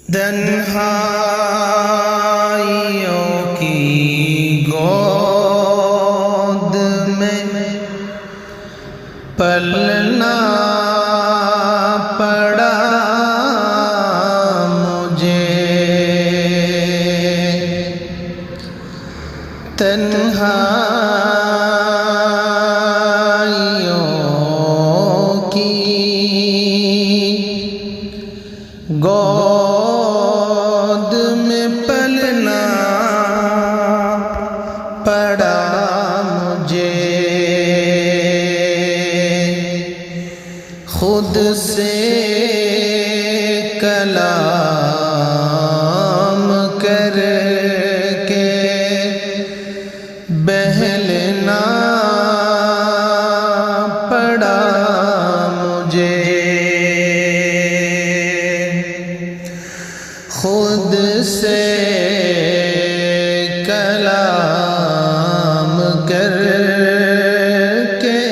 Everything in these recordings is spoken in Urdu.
تنہائیوں کی گود میں پلنا پڑا مجھے، تنہائیوں کی گود میں پلنا پڑا مجھے، خود سے کلام کر کے بہلنا پڑا مجھے، خود سے کلام کر کے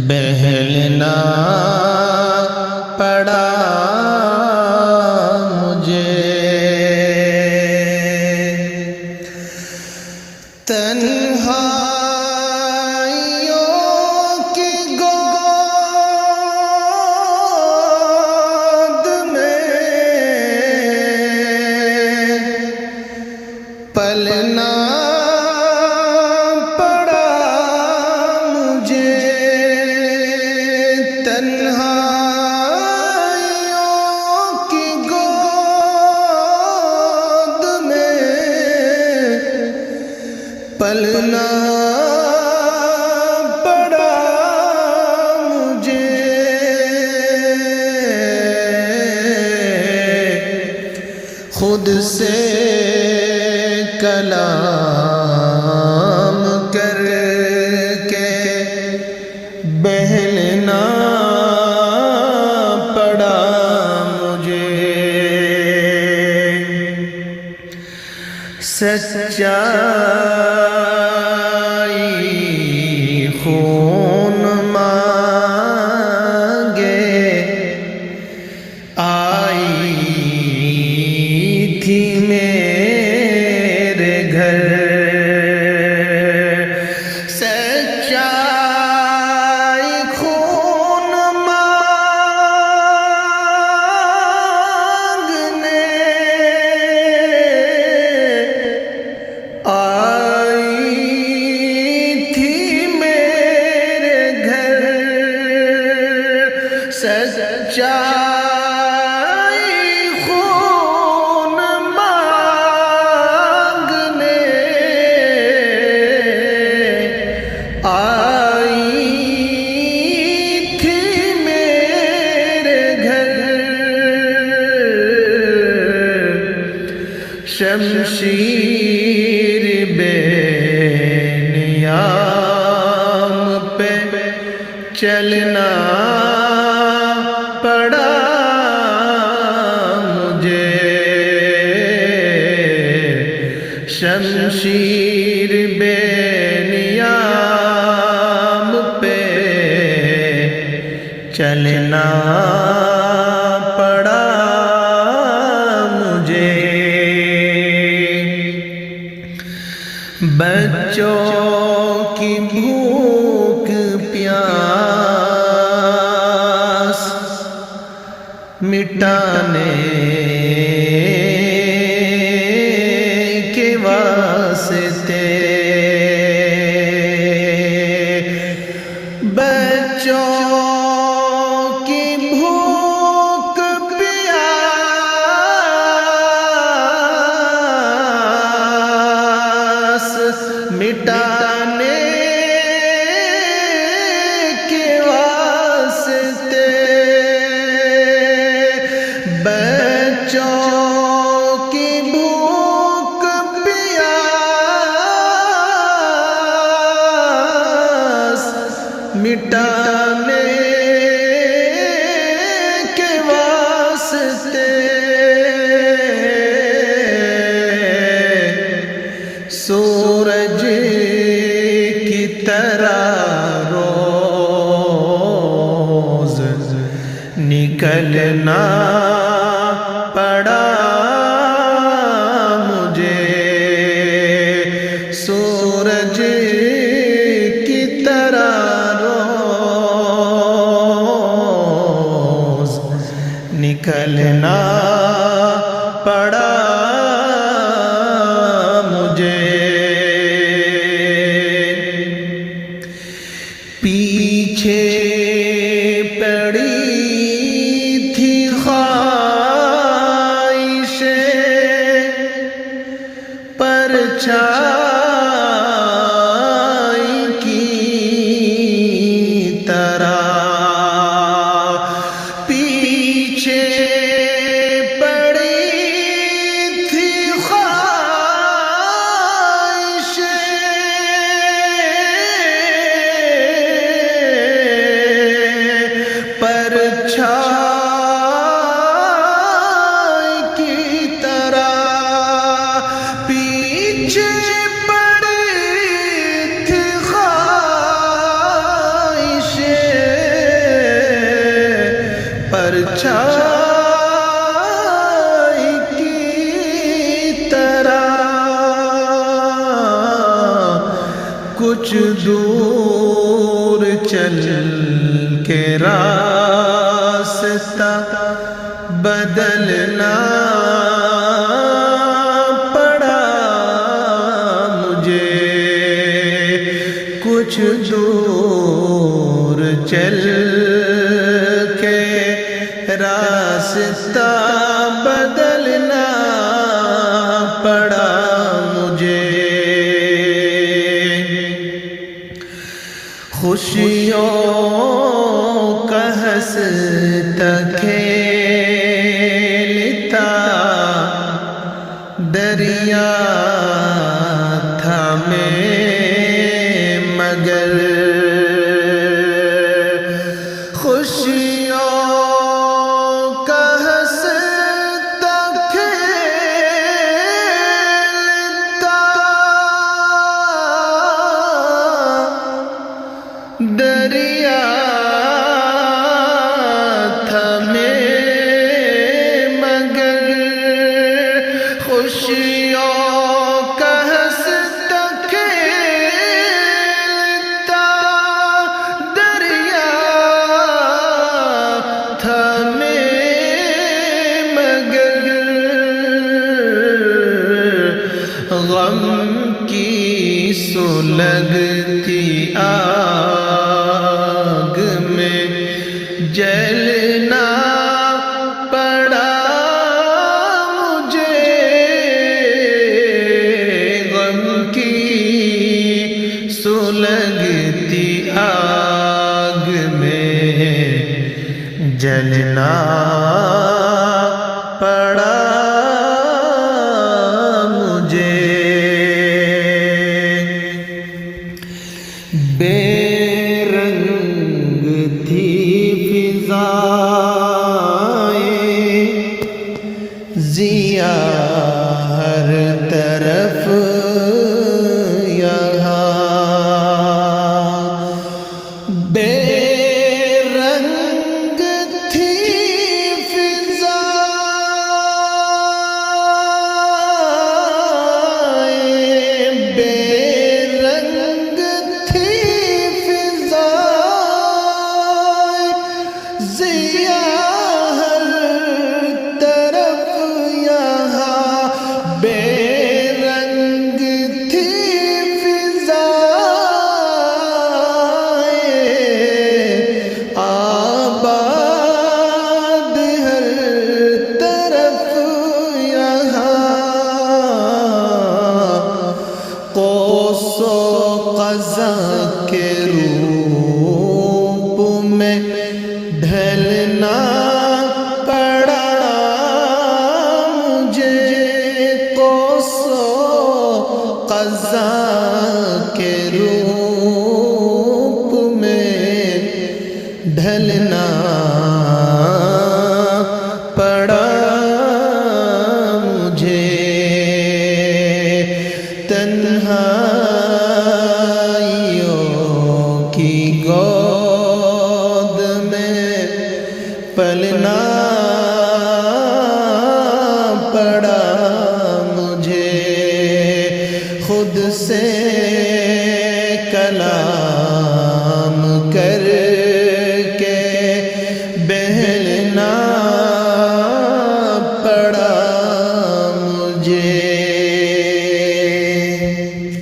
بہلنا پڑا مجھے، تنہائیوں کی گود میں پلنا پڑا مجھے، تنہائیوں کی گود میں پلنا پڑا مجھے، خود سے کلام کر کے بہلنا پڑا مجھے، سچائی خون مانگے آئی تھی میرے گھر، سچائی خون مانگنے آئی تھی میرے گھر، سچائی خون مانگنے آئی تھی میرے گھر، شمشیر بے نیام پہ چلنا پڑا مجھے، شمشیر بے نیام پہ چلنا پڑا مجھے، بچوں کی بھوک پیاس مٹانے کے واسطے، بچوں کی بھوک پیاس مٹانے کے واسطے، بچوں کی بھوک پیاس مٹانے کے واسطے، سورج کی طرح روز نکلنا پڑا مجھے سورج کی طرح روز نکلنا پڑا مجھے پیچھے پڑی تھی خواہشیں پرچھائی کی طرح پیچھے پرچھائی کی طرح پیچھے پڑی تھی خواہشیں پرچھائی کی طرح کچھ دور چل کے راستہ بدلنا پڑا مجھے کچھ دور چل کے راستہ بدلنا پڑا مجھے خوشیوں کا ہنستا کھیلتا دریا تھا میں مگر خوشیوں کا ہنستا کھیلتا دریا تھا میں مگر خوشیوں کا ہنستا کھیلتا دریا تھا میں مگر غم کی سلگتی آگ میں جلنا پڑا مجھے غم کی سلگتی آگ میں جلنا پڑا بے رنگ تھی فضائیں ضیاء ہر طرف یہاں بے رنگ تھی فضائیں بے قضا کے روپ میں ڈھلنا پڑا مجھے قضا کے روپ میں ڈھلنا پڑا مجھے تنہائیوں کی گود میں پلنا کلام